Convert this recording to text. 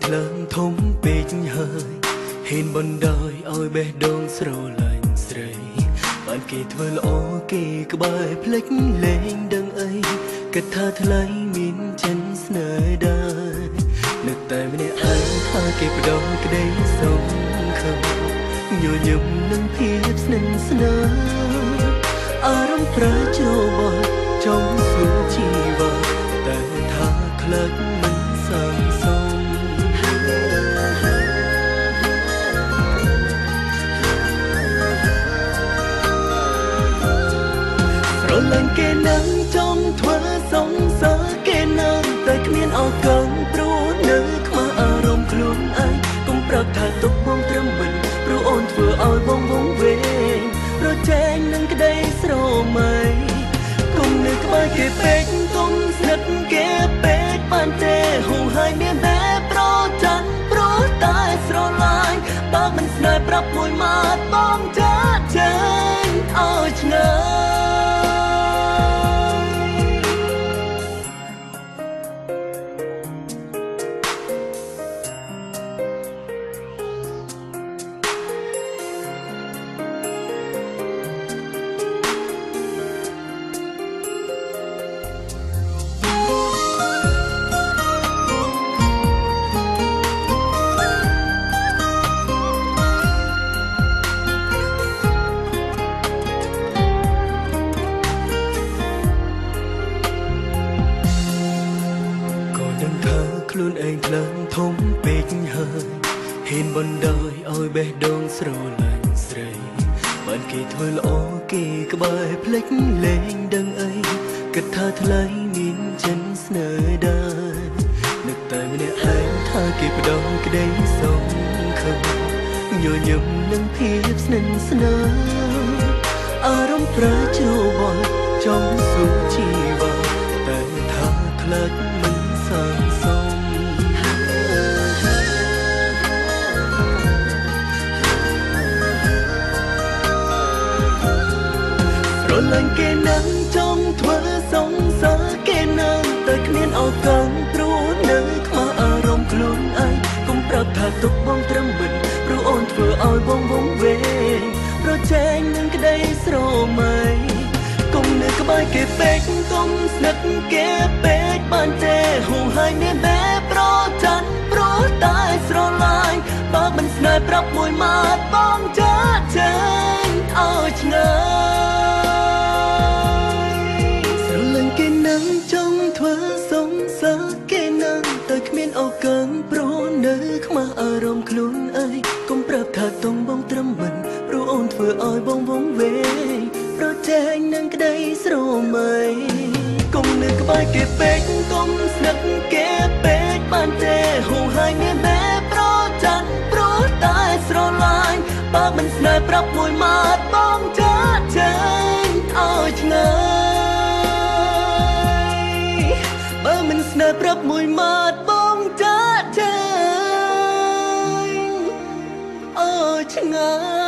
ថ្លើមធំពេកហើយហ៊ានបណ្ដោយឲ្យបេះដូងស្រឡាញ់ស្រីបានគេធ្វើល្អគេក្បែរភ្លេចលេងដឹងអីគិតថាថ្លៃមានចិនស្នេហ៍ដែរនឹកតែម្នាក់ឯងថាគេបដូរក្តីសងខំញញឹមនឹងភាពស្និទ្ធស្នាលអារម្មណ៍ប្រជ្រោបចង់សួរជីវិតតែថាខ្លាចមិនសងសមស្រឡាញ់គេនឹងចង់ធ្វើសងសើគេនឹងតែគ្មានឱកាសព្រោះនៅខ្មាស់អារម្មណ៍ខ្លួនឯងកុំប្រាប់ថាទុកបងត្រឹមមិនព្រោះអូនធ្វើឲ្យបងវង្វេងប្រជែងនឹងក្តីស្រមៃកុំនៅក្បែរគេពេកកុំស្និទ្ធគេពេកបានទេហូរហើយមានតែប្រច័ណ្ឌព្រោះតែស្រឡាញ់បើមិនស្នេហ៍ប្រាប់មួយម៉ាត់បងចាចេញឲ្យឆ្ងាយខ្លួនឯងថ្លើមធំពេកហើយហ៊ានបណ្ដោយឲ្យបេះដូងស្រឡាញ់ស្រីបានគេធ្វើល្អគេក្បែរភ្លេចលេងដឹងអីគិតថាថ្លៃមានចិនស្នេហ៍ដែរនឹកតែម្នាក់ឯងថាគេបដូរក្តីសងខំញញឹមនឹងភាពស្និទ្ធស្នាលអារម្មណ៍ប្រជ្រោបចង់សួរជីវិតតែថាខ្លាចមិនសងសមស្រឡាញ់គេនឹងចង់ធ្វើសងសើគេនឹងតែគ្មានឱកាសព្រោះនៅខ្មាស់អារម្មណ៍ខ្លួនឯងកុំប្រាប់ថាទុកបងត្រឹមមិនព្រោះអូនធ្វើឲ្យបងវង្វេងប្រជែងនឹងក្តីស្រមៃកុំនៅក្បែរគេពេកកុំស្និទ្ធគេពេកបានទេហូរហើយមានតែប្រច័ណ្ឌព្រោះតែស្រឡាញ់បើមិនស្នេហ៍ប្រាប់មួយម៉ាត់បងចាចេញឲ្យឆ្ងាយគេនឹងចង់ធ្វើសងសើគេនឹងតែគ្មានឱកាសព្រោះនៅខ្មាស់អារម្មណ៍ខ្លួនឯងកុំប្រាប់ថាតុងបងត្រឹមមិនព្រោះអូនធ្វើឲ្យបងវង្វេងប្រជែងនឹងក្តីស្រមៃកុំនៅក្បែរគេពេកកុំស្និទ្ធគេពេកបានទេហូរហើយមានតែប្រច័ណ្ឌព្រោះតែស្រឡាញ់បើមិនស្នេហ៍ប្រាប់មួយម៉ាត់បងចាចេញឲ្យឆ្ងាយបើមិនស្នេហ៍ប្រាប់មួយម៉ាត់បងចាចេញអូឆ្ងាយ